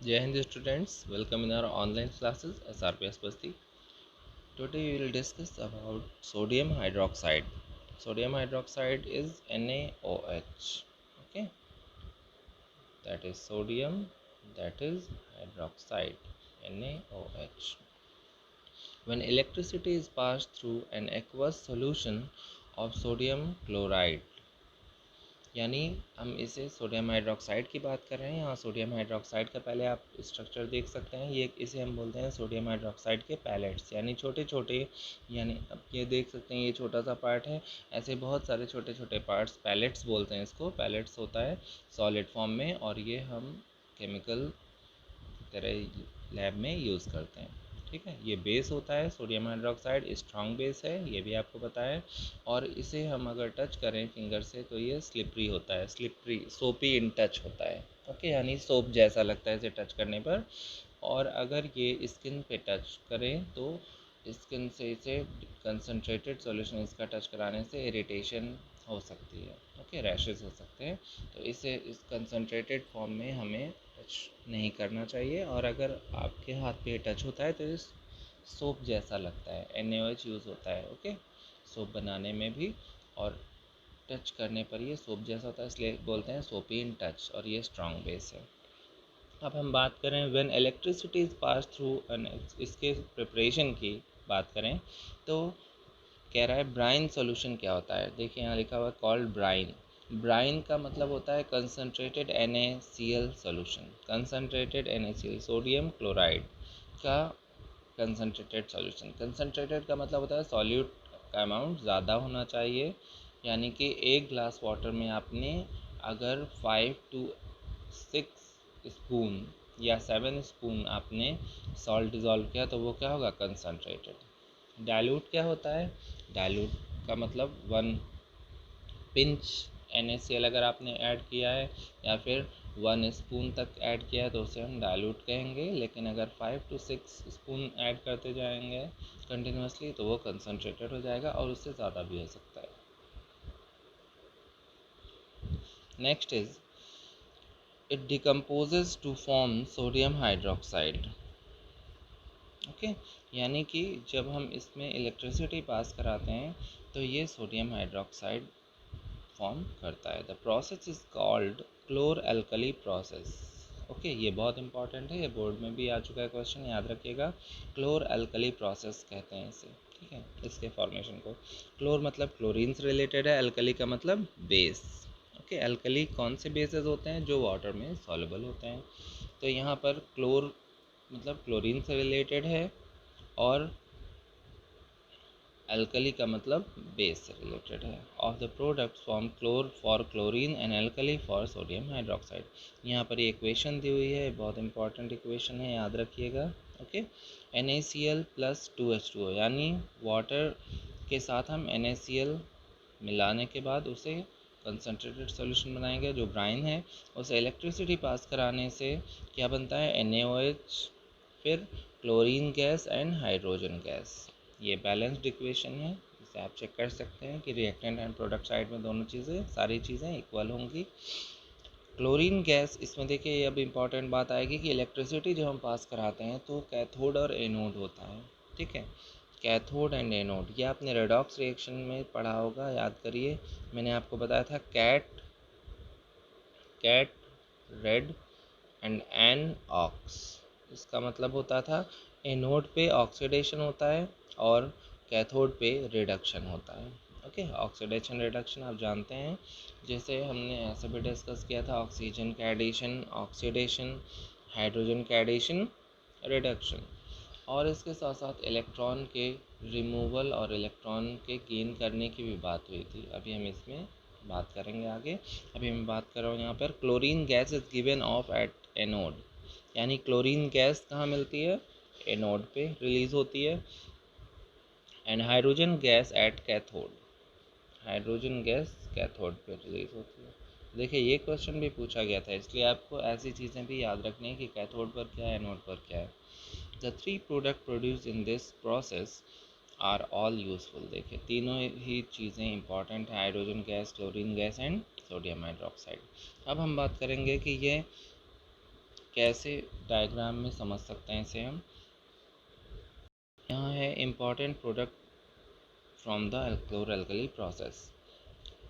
Jai Hind students, welcome in our online classes SRPS Basti. Today we will discuss about sodium hydroxide. Sodium hydroxide is NaOH. Okay, that is sodium, that is hydroxide, NaOH. When electricity is passed through an aqueous solution of sodium chloride, यानी हम इसे sodium hydroxide की बात कर रहे हैं। यहाँ sodium hydroxide का पहले आप स्ट्रक्चर देख सकते हैं। ये इसे हम बोलते हैं सोडियम हाइड्रोक्साइड के पैलेट्स, यानी छोटे छोटे, यानी अब ये देख सकते हैं ये छोटा सा पार्ट है। ऐसे बहुत सारे छोटे छोटे पार्ट्स, पैलेट्स बोलते हैं इसको। पैलेट्स होता है सॉलिड फॉर्म में, और ये हम केमिकल तरह लैब में यूज़ करते हैं। ठीक है, ये बेस होता है सोडियम हाइड्रोक्साइड, स्ट्रॉन्ग बेस है, ये भी आपको पता है। और इसे हम अगर टच करें फिंगर से तो ये स्लिपरी होता है, स्लिपरी सोपी इन टच होता है। ओके, यानी सोप जैसा लगता है इसे टच करने पर। और अगर ये स्किन पे टच करें तो स्किन से इसे कंसनट्रेटेड सॉल्यूशन इसका टच कराने से इरिटेशन हो सकती है। ओके, रैशेस हो सकते हैं। तो इसे इस कंसनट्रेटेड फॉर्म में हमें टच नहीं करना चाहिए। और अगर आपके हाथ पे टच होता है तो इस सोप जैसा लगता है। NaOH यूज़ होता है ओके, सोप बनाने में भी, और टच करने पर ये सोप जैसा होता है, इसलिए बोलते हैं सोपी इन टच, और ये स्ट्रॉन्ग बेस है। अब हम बात करें when electricity is pass through an, इसके प्रिपरेशन की बात करें तो कह रहा है ब्राइन सॉल्यूशन क्या होता है। देखिए यहाँ लिखा हुआ है कॉल्ड ब्राइन। ब्राइन का मतलब होता है concentrated NaCl solution. Concentrated NaCl sodium chloride का कंसनट्रेटेड सॉल्यूशन। कंसनट्रेटेड का मतलब होता है सॉल्यूट का अमाउंट ज़्यादा होना चाहिए, यानी कि एक ग्लास वाटर में आपने अगर 5 to 6 स्पून या 7 स्पून आपने सॉल्ट डिज़ोल्व किया तो वो क्या होगा, कंसनट्रेटेड। डाइल्यूट क्या होता है, डाइल्यूट का मतलब 1 पिंच NaCl अगर आपने ऐड किया है या फिर 1 स्पून तक ऐड किया है तो उसे हम डाइल्यूट कहेंगे। लेकिन अगर 5 to 6 स्पून ऐड करते जाएंगे कंटिन्यूसली तो वो कंसनट्रेटेड हो जाएगा, और उससे ज़्यादा भी हो सकता है। Next is it decomposes to form sodium hydroxide। Okay, यानी कि जब हम इसमें इलेक्ट्रिसिटी पास कराते हैं तो ये सोडियम हाइड्रोक्साइड फॉर्म करता है। The process is called chlor alkali process. Okay, ये बहुत इंपॉर्टेंट है, ये बोर्ड में भी आ चुका है क्वेश्चन, याद रखिएगा। क्लोर एल्कली प्रोसेस कहते हैं इसे। ठीक है, इसके फॉर्मेशन को, क्लोर मतलब क्लोरीन से रिलेटेड है, एल्कली का मतलब बेस। ओके, एल्कली कौन से बेसेस होते हैं, जो वाटर में सॉल्युबल होते हैं। तो यहाँ पर क्लोर मतलब क्लोरीन से रिलेटेड है, और एल्कली का मतलब बेस से रिलेटेड है। Of the product form chlor for chlorine and alkali for sodium hydroxide. यहाँ पर ये इक्वेशन दी हुई है, बहुत इंपॉर्टेंट इक्वेशन है, याद रखिएगा। ओके, NaCl प्लस 2H2O, यानी वाटर के साथ हम NaCl मिलाने के बाद उसे कंसनट्रेटेड सॉल्यूशन बनाएंगे जो ब्राइन है। उसे इलेक्ट्रिसिटी पास कराने से क्या बनता है, NaOH, फिर chlorine gas and hydrogen gas. ये बैलेंस्ड इक्वेशन है, इसे आप चेक कर सकते हैं कि रिएक्टेंट एंड प्रोडक्ट साइड में दोनों चीज़ें, सारी चीज़ें इक्वल होंगी। क्लोरीन गैस, इसमें देखिए अब इम्पॉर्टेंट बात आएगी कि इलेक्ट्रिसिटी जो हम पास कराते हैं तो कैथोड और एनोड होता है। ठीक है, कैथोड एंड एनोड, ये आपने रेडॉक्स रिएक्शन में पढ़ा होगा, याद करिए। मैंने आपको बताया था cat cat red and an ox. इसका मतलब होता था एनोड पे ऑक्सीडेशन होता है और कैथोड पे रिडक्शन होता है। ओके, ऑक्सीडेशन रिडक्शन आप जानते हैं, जैसे हमने ऐसे भी डिस्कस किया था, ऑक्सीजन का एडिशन ऑक्सीडेशन, हाइड्रोजन का एडिशन रिडक्शन। और इसके साथ साथ इलेक्ट्रॉन के रिमूवल और इलेक्ट्रॉन के गेन करने की भी बात हुई थी, अभी हम इसमें बात करेंगे आगे। अभी मैं बात कर रहा हूँ यहाँ पर chlorine gas is given of at anode, यानी क्लोरीन गैस कहाँ मिलती है, एनोड पे रिलीज होती है। And hydrogen gas at cathode, hydrogen gas cathode पे रिलीज होती है। देखिए ये क्वेश्चन भी पूछा गया था, इसलिए आपको ऐसी चीज़ें भी याद रखनी है कि कैथोड पर क्या है, एनोड पर क्या है। The 3 product produce in this process are all useful. देखिए तीनों ही चीज़ें इंपॉर्टेंट है, hydrogen gas, chlorine gas and sodium hydroxide. अब हम बात करेंगे कि ये कैसे डायग्राम में समझ सकते हैं इसे हम। यहाँ है important product from the chloroalkali process.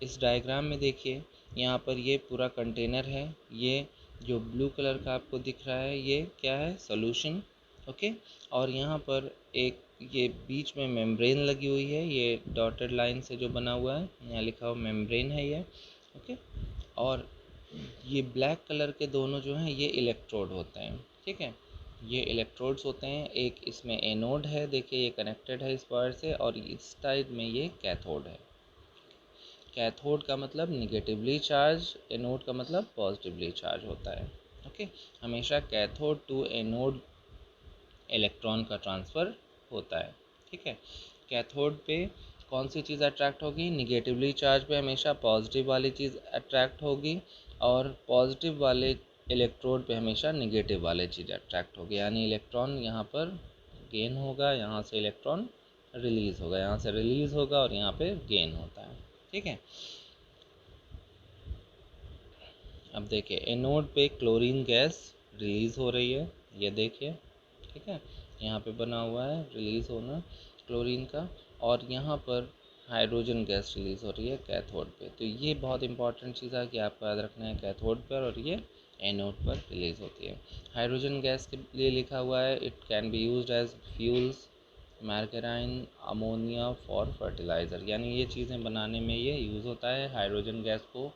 इस डायग्राम में देखिए, यहाँ पर ये पूरा कंटेनर है, ये जो ब्लू कलर का आपको दिख रहा है ये क्या है, सॉल्यूशन। ओके, और यहाँ पर एक ये बीच में मेम्ब्रेन लगी हुई है, ये डॉटेड लाइन से जो बना हुआ है, यहाँ लिखा हुआ मेम्ब्रेन है ये। ओके, और ये ब्लैक कलर के दोनों जो हैं ये इलेक्ट्रोड होते हैं। ठीक है, ये इलेक्ट्रोड्स होते हैं। एक इसमें एनोड है, देखिए ये कनेक्टेड है इस वायर से, और इस साइड में ये कैथोड है। कैथोड का मतलब निगेटिवली चार्ज, एनोड का मतलब पॉजिटिवली चार्ज होता है। ओके, हमेशा कैथोड टू एनोड इलेक्ट्रॉन का ट्रांसफ़र होता है। ठीक है, कैथोड पे कौन सी चीज़ अट्रैक्ट होगी, निगेटिवली चार्ज पे हमेशा पॉजिटिव वाली चीज़ अट्रैक्ट होगी, और पॉजिटिव वाले इलेक्ट्रोड पे हमेशा निगेटिव वाले चीज़ अट्रैक्ट होगी। यानी इलेक्ट्रॉन यहाँ पर गेन होगा, यहाँ से इलेक्ट्रॉन रिलीज़ होगा, यहाँ से रिलीज़ होगा और यहाँ पे गेन होता है। ठीक है, अब देखिए एनोड पे क्लोरीन गैस रिलीज़ हो रही है, ये देखिए। ठीक है, यहाँ पे बना हुआ है रिलीज़ होना क्लोरीन का, और यहाँ पर हाइड्रोजन गैस रिलीज़ हो रही है कैथोड पे। तो ये बहुत इंपॉर्टेंट चीज़ है कि आपको याद रखना है, कैथोड पर और ये एनोड पर रिलीज़ होती है। हाइड्रोजन गैस के लिए लिखा हुआ है it can be used as fuels, margarine, ammonia for fertiliser. यानी ये चीज़ें बनाने में ये यूज़ होता है। हाइड्रोजन गैस को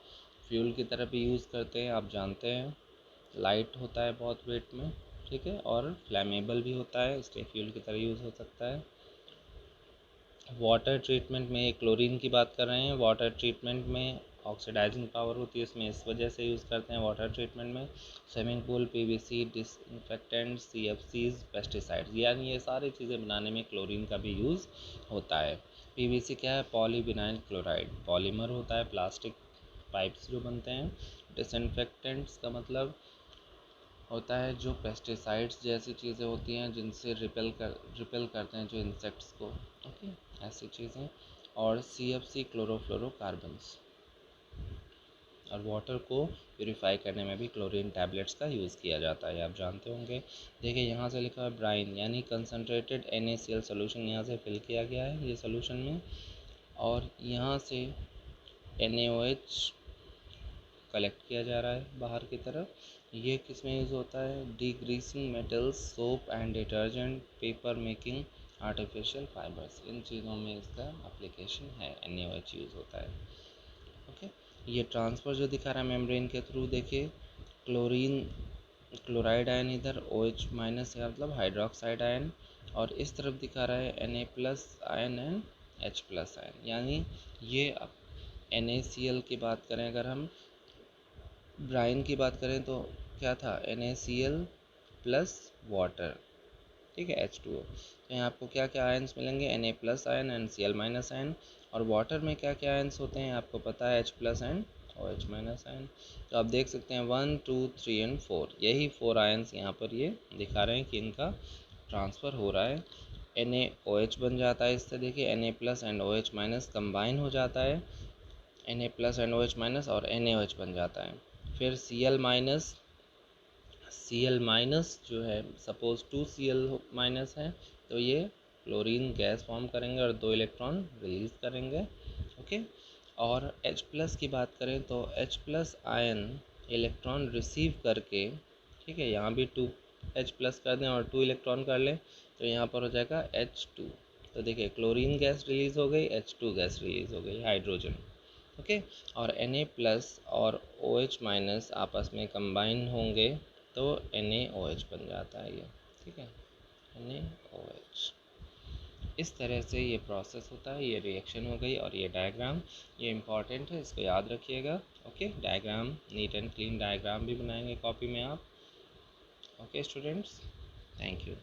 फ्यूल की तरह भी यूज़ करते हैं, आप जानते हैं। लाइट होता है बहुत वेट में, ठीक है, और फ्लैमेबल भी होता है, इसलिए फ्यूल की तरह यूज़ हो सकता है। वाटर ट्रीटमेंट में, क्लोरीन की बात कर रहे हैं, वाटर ट्रीटमेंट में ऑक्सीडाइजिंग पावर होती है इसमें, इस वजह से यूज़ करते हैं वाटर ट्रीटमेंट में। Swimming pool, PVC, disinfectant, CFCs, pesticides, यानी ये सारी चीज़ें बनाने में क्लोरीन का भी यूज़ होता है। पीवीसी क्या है, पॉलीविनाइल क्लोराइड, पॉलीमर होता है, प्लास्टिक पाइप्स जो बनते हैं। डिसइंफेक्टेंट्स का मतलब होता है जो पेस्टिसाइड्स जैसी चीज़ें होती हैं जिनसे रिपेल करते हैं जो इंसेक्ट्स को। ओके, ऐसी चीज़ें। और सीएफसी, क्लोरोफ्लोरोकार्बन्स। और वाटर को प्यूरिफाई करने में भी क्लोरीन टैबलेट्स का यूज़ किया जाता है, आप जानते होंगे। देखिए यहाँ से लिखा है ब्राइन, यानी कंसनट्रेटेड NaCl सोल्यूशन, यहाँ से फिल किया गया है ये सोल्यूशन में, और यहाँ से NaOH कलेक्ट किया जा रहा है बाहर की तरफ। ये किस में यूज़ होता है, degreasing metals, soap and detergent, paper making, artificial fibres, इन चीज़ों में इसका एप्लीकेशन है, NaOH यूज़ होता है। ओके, ये ट्रांसफ़र जो दिखा रहा है मेम्ब्रेन के थ्रू, देखिए क्लोरीन क्लोराइड आयन इधर, OH माइनस का मतलब हाइड्रोक्साइड आयन, और इस तरफ दिखा रहा है Na plus ion and H plus ion. यानी ये NaCl की बात करें, अगर हम ब्राइन की बात करें तो क्या था, NaCl प्लस वाटर, ठीक है, H2O। तो यहाँ आपको क्या क्या आयन्स मिलेंगे, Na plus ion and Cl minus ion. और वाटर में क्या क्या आयन्स होते हैं आपको पता है, H plus and OH minus ion. तो आप देख सकते हैं 1, 2, 3 एंड 4, यही 4 आयन्स यहाँ पर ये दिखा रहे हैं कि इनका ट्रांसफ़र हो रहा है। NaOH बन जाता है इससे, देखिए Na plus and OH minus combine हो जाता है, Na plus and OH minus और NaOH बन जाता है। फिर Cl माइनस जो है, सपोज 2Cl माइनस है, तो ये क्लोरीन गैस फॉर्म करेंगे और 2 इलेक्ट्रॉन रिलीज़ करेंगे। ओके, और H प्लस की बात करें तो H plus ion electron receive करके, ठीक है, यहाँ भी 2H प्लस कर दें और 2 इलेक्ट्रॉन कर लें, तो यहाँ पर हो जाएगा H2। तो देखिए क्लोरीन गैस रिलीज़ हो गई, H2 गैस रिलीज़ हो गई, हाइड्रोजन। ओके, और Na प्लस और OH माइनस आपस में कंबाइन होंगे तो NaOH बन जाता है ये, ठीक है, NaOH। इस तरह से ये प्रोसेस होता है, ये रिएक्शन हो गई। और ये डायग्राम, ये इम्पॉर्टेंट है, इसको याद रखिएगा। Okay, diagram neat and clean diagram भी बनाएंगे कॉपी में आप। Okay students, thank you.